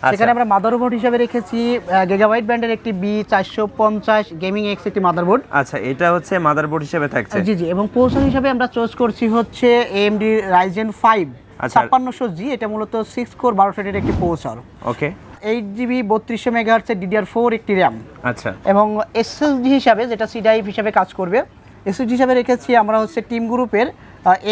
সেখানে আমরা মাদারবোর্ড হিসেবে রেখেছি গিগাবাইট ব্র্যান্ডের একটি B450 গেমিং এক্স একটি মাদারবোর্ড। আচ্ছা, এটা হচ্ছে মাদারবোর্ড হিসেবে থাকছে। জি জি, এবং প্রসেসর হিসেবে আমরা চয়েস করছি হচ্ছে AMD Ryzen 5 5600G। এটা মূলত 6 কোর 12 থ্রেডের একটি প্রসেসর। ওকে, 8GB 3200 মেগাহার্টজ DDR4 একটি RAM। আচ্ছা, এবং এসএসডি হিসাবে যেটা সি ড্রাইভ হিসাবে কাজ করবে, এসএসডি হিসাবে রেখেছি আমরা হচ্ছে টিম গ্রুপের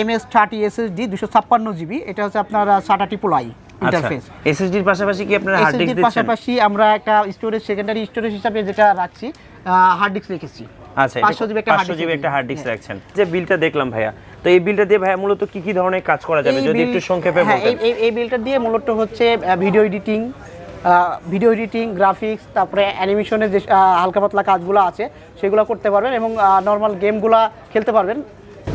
MS30 SSD 256GB। এটা হচ্ছে আপনার SATA TII ইন্টারফেস। এসএসডির পাশাপাশি কি আপনারা হার্ড ডিস্ক দিচ্ছেন? পাশাপাশি আমরা একটা স্টোরেজ সেকেন্ডারি স্টোরেজ হিসাবে যেটা রাখছি হার্ড ডিস্ক রেখেছি। আচ্ছা, 500GB একটা হার্ড ডিস্ক রাখছেন। যে বিলটা দেখলাম ভাইয়া, তো এই বিলটা দিয়ে ভাইয়া মূলত কি কি ধরনের কাজ করা যাবে যদি একটু সংক্ষেপে বলতেন? এই বিলটা দিয়ে মূলত হচ্ছে ভিডিও এডিটিং, গ্রাফিক্স, তারপরে অ্যানিমেশনের যে হালকা পাতলা কাজগুলো আছে সেগুলো করতে পারবেন এবং নর্মাল গেমগুলো খেলতে পারবেন।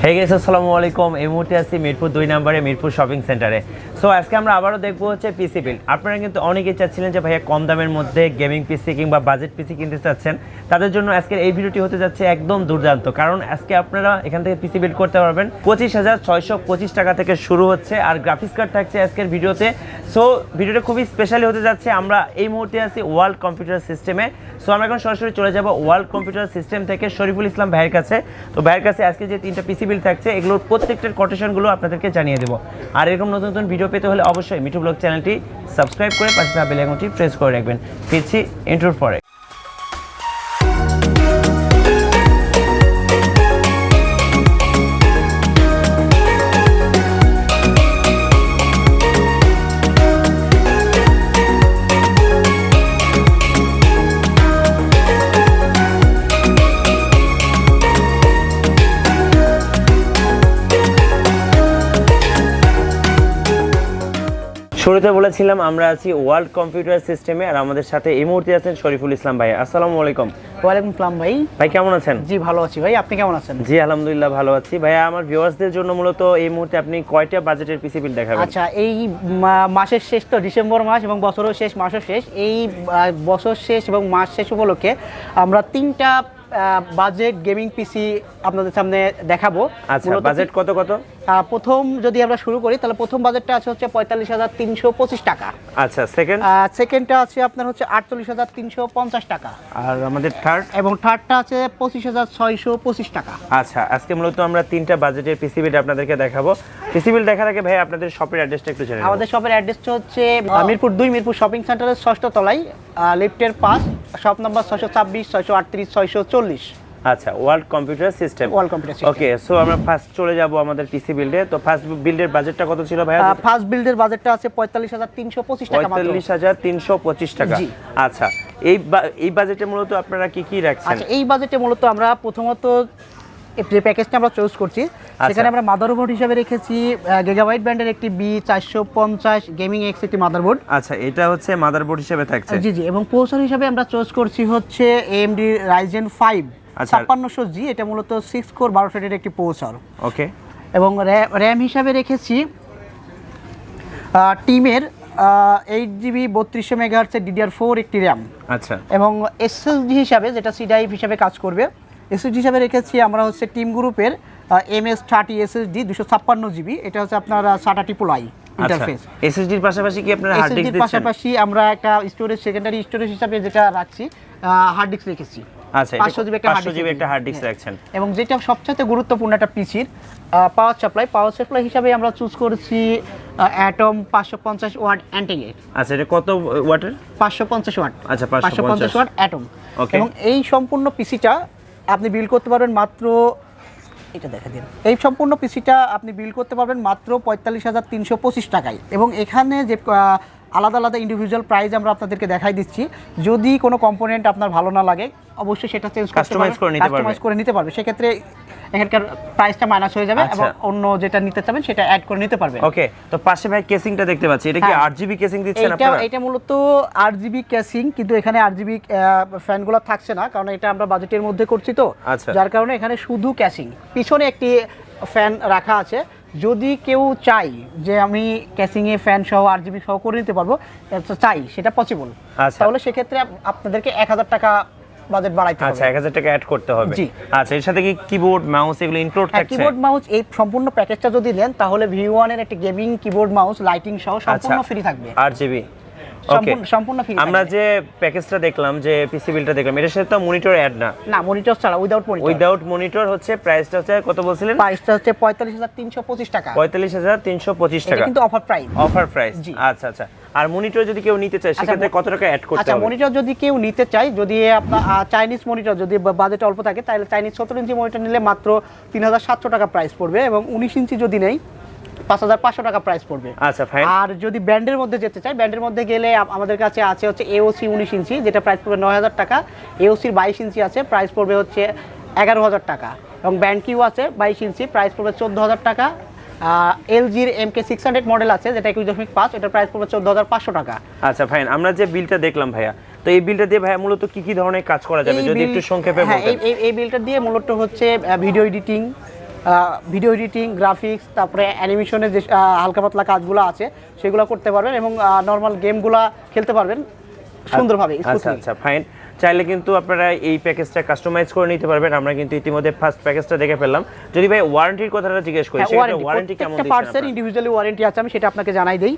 হে গাইস, আসসালামু আলাইকুম। এই মুহূর্তে আছি মিরপুর 2 নম্বরে মিরপুর শপিং সেন্টারে। সো আজকে আমরা আবারও দেখবো হচ্ছে পিসি বিল। আপনারা কিন্তু অনেকেই চাচ্ছিলেন যে ভাইয়া কম দামের মধ্যে গেমিং পিসি কিংবা বাজেট পিসি কিনতে চাচ্ছেন, তাদের জন্য আজকের এই ভিডিওটি হতে যাচ্ছে একদম দুর্দান্ত। কারণ আজকে আপনারা এখান থেকে পিসি বিল করতে পারবেন 25,625 টাকা থেকে শুরু হচ্ছে, আর গ্রাফিক্স কার্ড থাকছে আজকের ভিডিওতে। সো ভিডিওটা খুবই স্পেশালি হতে যাচ্ছে। আমরা এই মুহূর্তে আছি ওয়ার্ল্ড কম্পিউটার সিস্টেমে। সো আমরা এখন সরাসরি চলে যাব ওয়ার্ল্ড কম্পিউটার সিস্টেম থেকে শরীফুল ইসলাম ভাইয়ের কাছে। তো ভাইয়ের কাছে আজকে যে 3টা পিসি বিল থাকছে এগুলোর প্রত্যেকটার কোটেশনগুলো আপনাদেরকে জানিয়ে দেবো। আর এরকম নতুন নতুন ভিডিও পেতে হলে অবশ্যই মিঠু ব্লগ চ্যানেলটি সাবস্ক্রাইব করে পাশে থাকা বেল আইকনটি প্রেস করে রাখবেন। ফিরছি ইন্ট্রোর পরে। শুরুতে বলেছিলাম আমরা আছি ওয়ার্ল্ড কম্পিউটার সিস্টেমে, আর আমাদের সাথে এই মুহূর্তে আছেন শরীফুল ইসলাম ভাই। আসসালামু আলাইকুম। ওয়ালাইকুম আসসালাম ভাই। ভাই কেমন আছেন? জি ভালো আছি ভাই, আপনি কেমন আছেন? জি আলহামদুলিল্লাহ ভালো আছি। ভাইয়া, আমার ভিউয়ার্সদের জন্য মূলত এই মুহূর্তে আপনি কয়টা বাজেটের পিসি বিল দেখাবেন? আচ্ছা, এই মাসের শেষ তো, ডিসেম্বর মাস এবং বছরও শেষ, মাসও শেষ। এই বছর শেষ এবং মাস শেষ উপলক্ষে আমরা 3টা বাজেট গেমিং পিসি আপনাদের সামনে দেখাবো। আচ্ছা, বাজেট কত কত? প্রথম যদি আমরা শুরু করি তাহলে প্রথম বাজেটটা আছে হচ্ছে 45,325 টাকা। আচ্ছা, সেকেন্ডটা আছে আপনার হচ্ছে 48,350 টাকা। আর আমাদের থার্ড? এবং থার্ডটা আছে 25,625 টাকা। আচ্ছা, আজকে মূলত আমরা 3টা বাজেটের পিসি বিল আপনাদেরকে দেখাবো। পিসি বিল দেখার আগে ভাই আপনাদের শপের অ্যাড্রেসটা একটু জানান। আমাদের শপের অ্যাড্রেসটা হচ্ছে মিরপুর 2 মিরপুর শপিং সেন্টারের 6ষ্ঠ তলায়, লিফটের 5, শপ নাম্বার 626, 638, 640। আচ্ছা, ওয়ার্ল্ড কম্পিউটার সিস্টেম। ওকে, সো আমরা ফার্স্ট চলে যাব আমাদের পিসি বিল্ডে। তো ফার্স্ট বিল্ডের বাজেটটা কত ছিল ভাইয়া? ফার্স্ট বিল্ডের বাজেটটা আছে 45,325 টাকা মাত্র। 45,325 টাকা। আচ্ছা, এই বাজেটে মূলত আপনারা কি কি রাখছেন? আচ্ছা, এই বাজেটে মূলত আমরা প্রথমত যে প্যাকেজটা আমরা চুজ করছি সেখানে আমরা মাদারবোর্ড হিসেবে রেখেছি গিগাবাইট ব্র্যান্ডের একটি B450 গেমিং এক্স একটি মাদারবোর্ড। আচ্ছা, এটা হচ্ছে মাদারবোর্ড হিসেবে থাকছে। জি জি, এবং প্রসেসর হিসেবে আমরা চুজ করছি হচ্ছে AMD Ryzen 5 5600G। এটা মূলত 6 কোর 12 থ্রেডের একটি প্রসেসর। ওকে, এবং RAM হিসাবে রেখেছি টিমের 8GB 3200 মেগাহার্টজ DDR4 একটি RAM। আচ্ছা, এবং এসএসডি হিসাবে যেটা সি ড্রাইভ হিসাবে কাজ করবে, এসএসডি হিসাবে রেখেছি আমরা হচ্ছে টিম গ্রুপের MS30 SSD 256GB। এটা হচ্ছে আপনার SATA TII ইন্টারফেস। এসএসডির পাশাপাশি কি আপনারা হার্ড ডিস্ক দিচ্ছেন? পাশাপাশি আমরা একটা স্টোরেজ সেকেন্ডারি স্টোরেজ হিসাবে যেটা রাখছি হার্ড ডিস্ক রেখেছি। আচ্ছা, 500GB একটা হার্ড ডিস্ক রাখছেন। এবং যেটা সবচেয়ে গুরুত্বপূর্ণ একটা পিসির পাওয়ার সাপ্লাই হিসাবে আমরা চুজ করেছি অ্যাটম 550 ওয়াট অ্যান্টিগেট। আচ্ছা, এটা কত ওয়াটের? 550 ওয়াট। আচ্ছা, 550 ওয়াট অ্যাটম। এবং এই সম্পূর্ণ পিসিটা আপনি বিল করতে পারবেন মাত্র, এটা দেখা দিন, এই সম্পূর্ণ পিসিটা আপনি বিল করতে পারবেন মাত্র 45,325 টাকায়। এবং এখানে যে আলাদা আলাদা ইন্ডিভিজুয়াল প্রাইস আমরা আপনাদেরকে দেখাই দিচ্ছি। যদি কোনো কম্পোনেন্ট আপনার ভালো না লাগে অবশ্যই সেটা কাস্টমাইজ করে নিতে পারবে। সেক্ষেত্রে এখানকার প্রাইসটা মাইনাস হয়ে যাবে এবং অন্য যেটা নিতে চাবেন সেটা অ্যাড করে নিতে পারবে। ওকে, তো পাশে ভাই কেসিংটা দেখতে পাচ্ছি, এটা কি 8GB কেসিং দিচ্ছেন আপনারা? এটা মূলত 8GB কেসিং, কিন্তু এখানে 8GB ফ্যানগুলো থাকছে না, কারণ এটা আমরা বাজেটের মধ্যে করছি তো, যার কারণে এখানে শুধু কেসিং। পিছনে একটি ফ্যান রাখা আছে। যদি কেউ চাই যে আমি ক্যাসিংয়ে ফ্যান সহ 8GB সহ করে নিতে পারবো, চাই সেটা পসিবল, তাহলে সেক্ষেত্রে আপনাদেরকে 1000 টাকা বাজেট বাড়াইতে হবে। আচ্ছা, 1000 টাকা অ্যাড করতে হবে। আচ্ছা, এর সাথে কি কিবোর্ড মাউস এগুলো ইনক্লুড থাকছে? কিবোর্ড মাউস এই সম্পূর্ণ প্যাকেজটা যদি নেন তাহলে V1 এর একটা গেমিং কিবোর্ড মাউস লাইটিং সহ সম্পূর্ণ ফ্রি থাকবে। 8GB সম্পূর্ণ ফ্রি। আমরা যে প্যাকেজটা দেখলাম, যে পিসি বিলটা দেখলাম, এটার সাথে তো মনিটর অ্যাড না? না, মনিটর ছাড়া, উইদাউট মনিটর হচ্ছে। প্রাইসটা হচ্ছে কত বলছিলেন? প্রাইসটা হচ্ছে 45325 টাকা। 45325 টাকা, এটা কিন্তু অফার প্রাইস। আচ্ছা আচ্ছা। আর মনিটর যদি কেউ নিতে চায় সেক্ষেত্রে কত টাকা অ্যাড করতে হবে? আচ্ছা, মনিটর যদি কেউ নিতে চায়, যদি আপনার চাইনিজ মনিটর যদি বাজেট অল্প থাকে, তাহলে চাইনিজ 17 ইঞ্চি মনিটর নিলে মাত্র 3700 টাকা প্রাইস পড়বে, এবং 19 ইঞ্চি যদি নেই 5500 টাকা প্রাইস পড়বে। আচ্ছা, ফাইন। আর যদি ব্র্যান্ডের মধ্যে যেতে চাই, ব্র্যান্ডের মধ্যে গেলে আমাদের কাছে আছে হচ্ছে এওসি 19 ইঞ্চি, যেটা প্রাইস পড়বে 9000 টাকা। এওসির 22 ইঞ্চি আছে, প্রাইস পড়বে হচ্ছে 11000 টাকা। এবং ব্র্যান্ড কিউ আছে 22 ইঞ্চি, প্রাইস পড়বে 14000 টাকা। এলজির MK600 মডেল আছে, যেটা 21.5, এটার প্রাইস পড়বে 14500 টাকা। আচ্ছা, ফাইন। আমরা যে বিলটা দেখলাম ভাইয়া, তো এই বিলটা দিয়ে ভাইয়া মূলত কি কি ধরনের কাজ করা যাবে যদি একটু সংক্ষেপে বলতেন? এই বিলটা দিয়ে মূলত হচ্ছে ভিডিও এডিটিং, গ্রাফিক্স, তারপরে অ্যানিমেশনের যে হালকা পাতলা কাজগুলো আছে সেগুলো করতে পারবেন, এবং নর্মাল গেমগুলো খেলতে পারবেন সুন্দরভাবে। আচ্ছা আচ্ছা, ফাইন। চাইলে কিন্তু আপনারা এই প্যাকেজটা কাস্টমাইজ করে নিতে পারবেন। আমরা কিন্তু ইতিমধ্যে ফার্স্ট প্যাকেজটা দেখে ফেললাম। যদি ভাই ওয়ারেন্টির কথাটা জিজ্ঞেস করি, সেটা ওয়ারেন্টি কেমন দিচ্ছেন? পার্টসের ইন্ডিভিজুয়ালি ওয়ারেন্টি আছে, আমি সেটা আপনাকে জানাই দেই।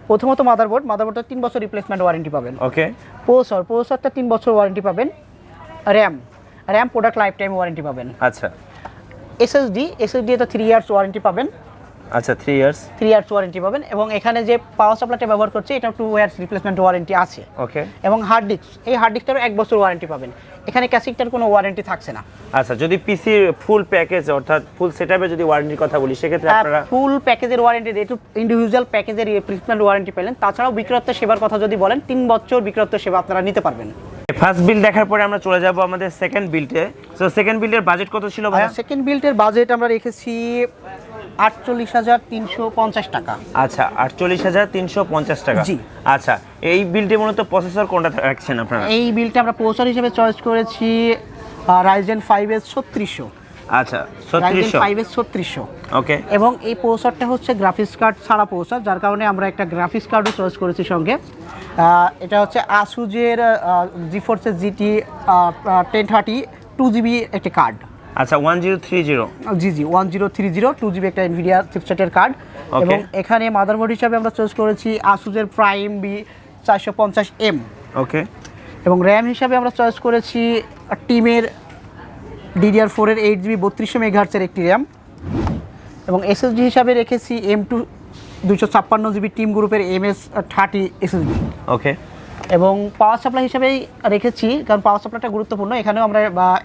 প্রথমত মাদারবোর্ডটা 3 বছর রিপ্লেসমেন্ট ওয়ারেন্টি পাবেন। ওকে। প্রসেসরটা 3 বছর ওয়ারেন্টি পাবেন। RAM product life time warranty পাবেন। আচ্ছা। এসএসডি এটা 3 ইয়ার্স ওয়ারেন্টি পাবেন। আচ্ছা, 3 ইয়ার্স ওয়ারেন্টি পাবেন। এবং এখানে যে পাওয়ার সাপ্লাইটা ব্যবহার করছে, এটা 2 ইয়ার্স রিপ্লেসমেন্ট ওয়ারেন্টি আছে। ওকে। এবং হার্ড ডিস্কটারও 1 বছর ওয়ারেন্টি পাবেন। এখানে ক্যাসেটটার কোনো ওয়ারেন্টি থাকছে না। আচ্ছা, যদি পিসির ফুল প্যাকেজ অর্থাৎ ফুল সেটআপে যদি ওয়ারেন্টির কথা বলি, সেক্ষেত্রে আপনারা ফুল প্যাকেজের ওয়ারেন্টি, একটু ইন্ডিভিজুয়াল প্যাকেজের রিপ্লেসমেন্ট ওয়ারেন্টি পেলেন। তাছাড়াও বিক্রয়ত্ব সেবার কথা যদি বলেন, 3 বছর বিক্রয়ত্ব সেবা আপনারা নিতে পারবেন। ফার্স্ট বিল দেখার পরে আমরা চলে যাব আমাদের সেকেন্ড বিল্ডে। সো সেকেন্ড বিল্ডের বাজেট কত ছিল ভাই? সেকেন্ড বিল্ডের বাজেট আমরা রেখেছি 48350 টাকা। আচ্ছা, 48350 টাকা। জি। আচ্ছা, এই বিল্ডে মূলত প্রসেসর কোনটা রাখছেন আপনারা? এই বিলটা আমরা প্রসেসর হিসেবে চয়েস করেছি Ryzen 5s 3600। আচ্ছা, 3600। 5s 3600। ওকে। এবং এই প্রসেসরটা হচ্ছে গ্রাফিক্স কার্ড ছাড়া প্রসেসর, যার কারণে আমরা একটা গ্রাফিক্স কার্ডও চয়েস করেছি সঙ্গে। এটা হচ্ছে আসুজের GeForce GT 1030 2GB একটা কার্ড। আচ্ছা, 1030। জি 1030 2GB একটা এনভিডিয়া চিপসেটের কার্ড। এবং এখানে মাদারবোর্ড হিসাবে আমরা চয়েস করেছি আসুজের প্রাইম বি 450M। ওকে। এবং র্যাম হিসাবে আমরা চয়েস করেছি টিমের DDR4 এর 8GB 3200 মেগাহার্টজের একটি র্যাম। এবং এসএসডি হিসাবে রেখেছি M2 256GB টিম গ্রুপের MS30 এসএসডি। ওকে। এবং পাওয়ার সাপ্লাই হিসাবেই রেখেছি, কারণ পাওয়ার সাপ্লাইটা গুরুত্বপূর্ণ। এখানেও আমরা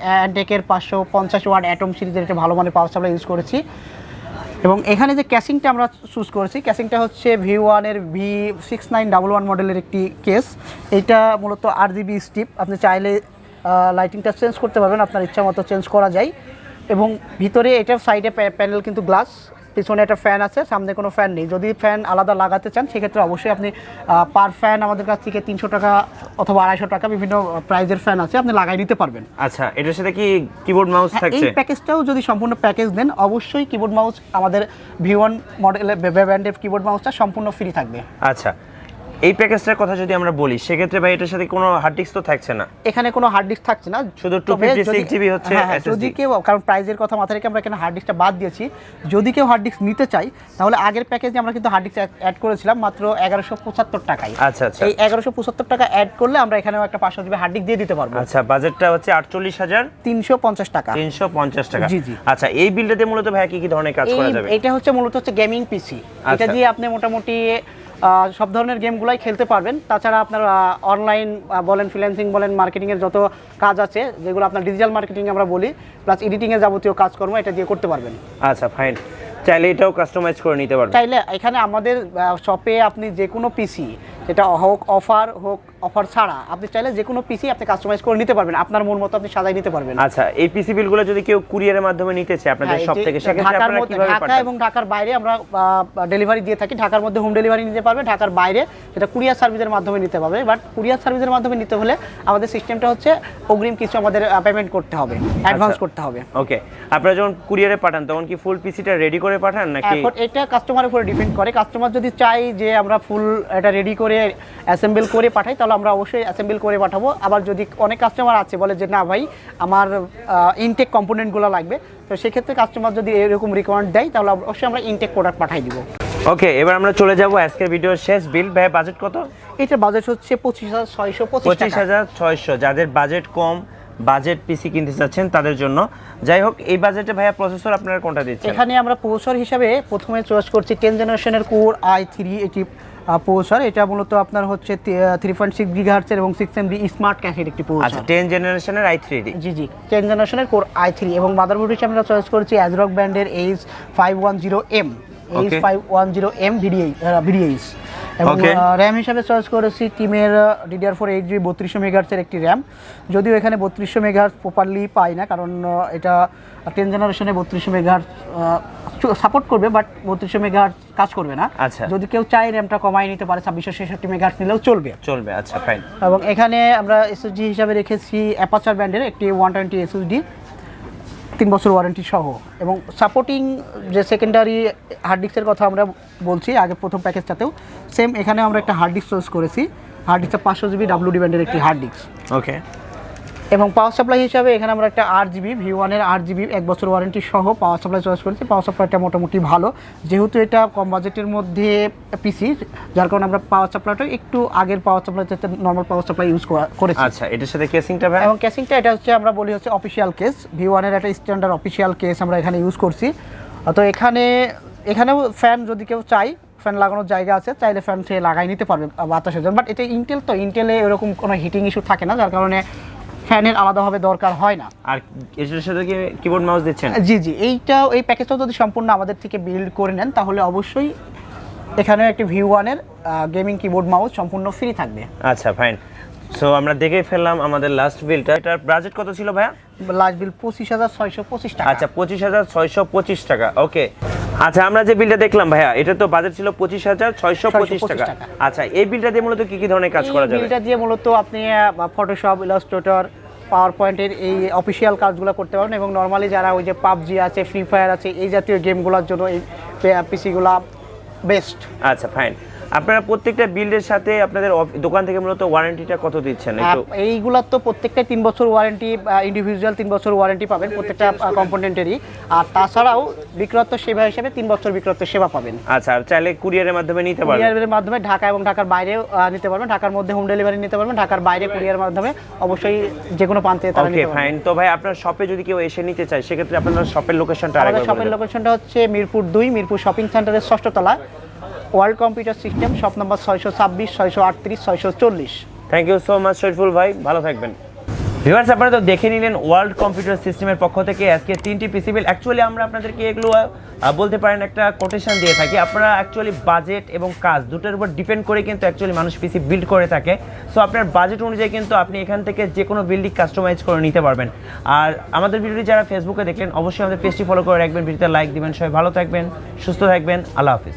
অ্যান্টেকের 550 ওয়াট অ্যাটম সিরিজের একটা ভালো মানের পাওয়ার সাপ্লাই ইউজ করেছি। এবং এখানে যে ক্যাসিংটা আমরা চুজ করেছি, ক্যাসিংটা হচ্ছে V1 এর V6911 মডেলের একটি কেস। এটা মূলত RGB স্টিপ, আপনি চাইলে লাইটিংটা চেঞ্জ করতে পারবেন, আপনার ইচ্ছা মতো চেঞ্জ করা যায়। এবং ভিতরে এটা সাইডে প্যানেল কিন্তু গ্লাস, পিছনে একটা ফ্যান আছে, সামনে কোনো ফ্যান নেই। যদি ফ্যান আলাদা লাগাতে চান সেক্ষেত্রে অবশ্যই আপনি পার ফ্যান আমাদের কাছ থেকে 300 টাকা অথবা 250 টাকা বিভিন্ন প্রাইজের ফ্যান আছে, আপনি লাগাই নিতে পারবেন। আচ্ছা, এটার সাথে কি কিবোর্ড মাউস থাকছে? এই প্যাকেজটাও যদি সম্পূর্ণ প্যাকেজ নেন, অবশ্যই কিবোর্ড মাউস আমাদের V1 মডেলের ব্র্যান্ডের কিবোর্ড মাউসটা সম্পূর্ণ ফ্রি থাকবে। আচ্ছা, এই প্যাকেজটার কথা যদি আমরা বলি, সেক্ষেত্রে ভাই এটার সাথে কোনো হার্ড ডিস্ক তো থাকছে না? এখানে কোনো হার্ড ডিস্ক থাকছে না, শুধু 256GB হচ্ছে SSD। যদি কেউ, কারণ প্রাইজের কথা মাথায় রেখে আমরা এখানে হার্ড ডিস্কটা বাদ দিয়েছি, যদি কেউ হার্ড ডিস্ক নিতে চাই তাহলে আগের প্যাকেজে আমরা কিন্তু হার্ড ডিস্ক অ্যাড করেছিলাম মাত্র 1175 টাকায়। আচ্ছা আচ্ছা। এই 1175 টাকা অ্যাড করলে আমরা এখানেও একটা 500GB হার্ড ডিস্ক দিয়ে দিতে পারবো। আচ্ছা, বাজেটটা হচ্ছে 48350 টাকা। 350 টাকা। জি জি। আচ্ছা, এই বিল্ডটাতে মূলত ভাই কি কি ধরনের কাজ করা যাবে? এটা হচ্ছে মূলত গেমিং পিসি। এটা দিয়ে আপনি মোটামুটি সব ধরনের গেমগুলাই খেলতে পারবেন। তাছাড়া আপনার অনলাইন বলেন, ফ্রিল্যান্সিং বলেন, মার্কেটিংয়ের যত কাজ আছে, যেগুলো আপনার ডিজিটাল মার্কেটিং আমরা বলি, প্লাস এডিটিংয়ের যাবতীয় কাজকর্ম এটা দিয়ে করতে পারবেন। আচ্ছা, ফাইন। চাইলে এটাও কাস্টমাইজ করে নিতে পারবেন। চাইলে এখানে আমাদের শপে আপনি যে কোনো পিসি, এটা হোক অফার ছাড়া, আপনি চাইলে যে কোনো পিসি আপনি কাস্টমাইজ করে নিতে পারবেন, আপনার মন মতো আপনি সাজাই নিতে পারবেন। আচ্ছা, এই পিসি বিলগুলো যদি কেউ কুরিয়ারের মাধ্যমে নিতে চায় আপনাদের শপ থেকে, সেক্ষেত্রে আপনারা কিভাবে পাঠান? ঢাকা এবং ঢাকার বাইরে আমরা ডেলিভারি দিয়ে থাকি। ঢাকার মধ্যে হোম ডেলিভারি নিতে পারবে, ঢাকার বাইরে সেটা কুরিয়ার সার্ভিসের মাধ্যমে নিতে পারবে। বাট কুরিয়ার সার্ভিসের মাধ্যমে নিতে হলে আমাদের সিস্টেমটা হচ্ছে অগ্রিম কিছু আমাদের পেমেন্ট করতে হবে, অ্যাডভান্স করতে হবে। ওকে। আপনারা যখন কুরিয়ারে পাঠান তখন কি ফুল পিসিটা রেডি করে পাঠান নাকি? এখন এটা কাস্টমারের উপরে ডিপেন্ড করে। কাস্টমার যদি চাই যে আমরা ফুল এটা রেডি করে অ্যাসেম্বল করে পাঠাই, তাহলে আমরা অবশ্যই অ্যাসেম্বল করে পাঠাবো। আবার যদি অনেক কাস্টমার আছে বলে যে না ভাই আমার ইনটেক কম্পোনেন্টগুলো লাগবে, তো সেক্ষেত্রে কাস্টমার যদি এরকম রিকোয়ারমেন্ট দেয় তাহলে অবশ্যই আমরা ইনটেক প্রোডাক্ট পাঠাই দিব। ওকে, এবার আমরা চলে যাব আজকের ভিডিওর শেষ বিল। ভাই বাজেট কত? এটার বাজেট হচ্ছে 25,625 টাকা। 25,600। যাদের বাজেট কম, বাজেট পিসি কিনতে চাচ্ছেন তাদের জন্য। যাই হোক, এই বাজেটে ভাইয়া প্রসেসর আপনারা কোনটা দিচ্ছেন? এখানে আমরা প্রসেসর হিসাবে প্রথমে চয়েস করছি 10 জেনারেশনের কোর i3 এটি প্রসেসর। এটা মূলত আপনার হচ্ছে 3.6 GHz এবং 6 MB স্মার্ট ক্যাশের একটি প্রসেসর। আচ্ছা, 10 জেনারেশনের i3 জি 10 জেনারেশনের কোর i3 এবং মাদারবোর্ড হিসেবে আমরা চয়েস করেছি ASRock ব্র্যান্ডের H510M H510M VDH এবং র্যাম হিসাবে চয়েস করেছি টিমের DDR4 8GB 3200 MHz এর একটি র্যাম। যদিও এখানে 3200 MHz প্রপারলি পাই না, কারণ এটা 10 জেনারেশনে 3200 MHz সাপোর্ট করবে, বাট 3200 MHz কাজ করবে না। আচ্ছা, যদি কেউ চায় র্যামটা কমায় নিতে পারে, 2666 MHz নিলেও চলবে। আচ্ছা ফাইন। এবং এখানে আমরা SSD হিসাবে রেখেছি অ্যাপাচার ব্র্যান্ডের একটি 120 SSD 3 বছর ওয়ারেন্টি সহ। এবং সাপোর্টিং যে সেকেন্ডারি হার্ড ডিস্কের কথা আমরা বলছি আগে প্রথম প্যাকেজটাতেও সেম, এখানে আমরা একটা হার্ড ডিস্ক চয়েস করেছি। হার্ড ডিস্কটা 500GB WD ব্র্যান্ডের একটি হার্ড ডিস্ক। ওকে, এবং পাওয়ার সাপ্লাই হিসাবে এখানে আমরা একটা 8GB V1 এর 8GB 1 বছর ওয়ারেন্টি সহ পাওয়ার সাপ্লাই চয়েস করেছি। পাওয়ার সাপ্লাইটা মোটামুটি ভালো, যেহেতু এটা কম বাজেটের মধ্যে পিসি, যার কারণে আমরা পাওয়ার সাপ্লাইটা একটু আগের পাওয়ার সাপ্লাই থেকে নর্মাল পাওয়ার সাপ্লাই ইউজ করেছি। আচ্ছা, এটার সাথে কেসিংটা ভাই? এবং কেসিংটা এটা হচ্ছে আমরা বলি হচ্ছে অফিসিয়াল কেস, V1 এর একটা স্ট্যান্ডার্ড অফিসিয়াল কেস আমরা এখানে ইউজ করছি। তো এখানেও ফ্যান যদি কেউ চাই, ফ্যান লাগানোর জায়গা আছে, চাইলে ফ্যান সে লাগাই নিতে পারবে বাতাসের জন্য। বাট এটা ইন্টেল, তো ইন্টেলে এরকম কোনো হিটিং ইস্যু থাকে না, যার কারণে ফ্যানের আলাদাভাবে দরকার হয় না। আর এটার সাথে কি কিবোর্ড মাউস দিচ্ছেন? জি এই প্যাকেজটাও যদি সম্পূর্ণ আমাদের থেকে বিল্ড করে নেন তাহলে অবশ্যই এখানে একটি V1 এর গেমিং কিবোর্ড মাউস সম্পূর্ণ ফ্রি থাকবে। আচ্ছা ফাইন। সো আমরা দেখে ফেললাম আমাদের লাস্ট বিলটা। এটার বাজেট কত ছিল ভাইয়া? লাস্ট বিল 25,625 টাকা। আচ্ছা, 25,625 টাকা। ওকে, আচ্ছা আমরা যে বিলটা দেখলাম ভাইয়া, এটা তো বাজেট ছিল 25,625 টাকা। আচ্ছা, এই বিলটা দিয়ে মূলত কি ধরনের কাজ করা যাবে? বিলটা দিয়ে মূলত আপনি ফটোশপ, ইলাস্ট্রেটর, পাওয়ার পয়েন্টের এই অফিসিয়াল কাজগুলো করতে পারবেন। এবং নর্মালি যারা ওই যে পাবজি আছে, ফ্রি ফায়ার আছে, এই জাতীয় গেমগুলোর জন্য এই পিসিগুলো বেস্ট। আচ্ছা ফাইন। আপনারা প্রত্যেকটা বিল্ডের সাথে আপনাদের দোকান থেকে মূলত ওয়ারেন্টিটা কত দিচ্ছেন? এইগুলোর তো প্রত্যেকটা 3 বছর ওয়ারেন্টি, ইন্ডিভিজুয়াল 3 বছর ওয়ারেন্টি পাবেন প্রত্যেকটা কম্পোনেন্টেরই। আর তাছাড়াও বিক্রয়ত্ব সেবা হিসেবে 3 বছর বিক্রয়ত্ব সেবা পাবেন। আচ্ছা, আর চাইলে কুরিয়ারের মাধ্যমে নিতে পারবেন? কুরিয়ারের মাধ্যমে ঢাকা এবং ঢাকার বাইরেও নিতে পারবেন। ঢাকার মধ্যে হোম ডেলিভারি নিতে পারবেন, ঢাকার বাইরে কুরিয়ারের মাধ্যমে অবশ্যই যে কোনো প্রান্তে তারা নিতে পারবেন। Okay fine. তো ভাই আপনার শপে যদি কেউ এসে নিতে চায়, সেক্ষেত্রে আপনার শপের লোকেশনটা আরেকবার বলুন। শপের লোকেশনটা হচ্ছে মিরপুর 2, মিরপুর শপিং সেন্টারের 6ষ্ঠ তলায়, world computer system, shop number 626, 638, 640। Thank you so much Shariful ভাই, ভালো থাকবেন। ভিউয়ার্স, আপনারা তো দেখে নিলেন ওয়ার্ল্ড কম্পিউটার সিস্টেমের পক্ষ থেকে আজকে 3টি পিসি বিল। অ্যাকচুয়ালি আমরা আপনাদেরকে এগুলো বলতে পারেন একটা কোটেশন দিয়ে থাকি। আপনারা অ্যাকচুয়ালি বাজেট এবং কাজ দুটোর উপর ডিপেন্ড করে কিন্তু অ্যাকচুয়ালি মানুষ পিসি বিল্ড করে থাকে। সো আপনার বাজেট অনুযায়ী কিন্তু আপনি এখান থেকে যে কোনো বিল্ডিং কাস্টমাইজ করে নিতে পারবেন। আর আমাদের ভিডিওটি যারা ফেসবুকে দেখলেন অবশ্যই আমাদের পেজটি ফলো করে রাখবেন, ভিডিওতে লাইক দিবেন। সবাই ভালো থাকবেন, সুস্থ থাকবেন, আল্লাহ হাফিজ।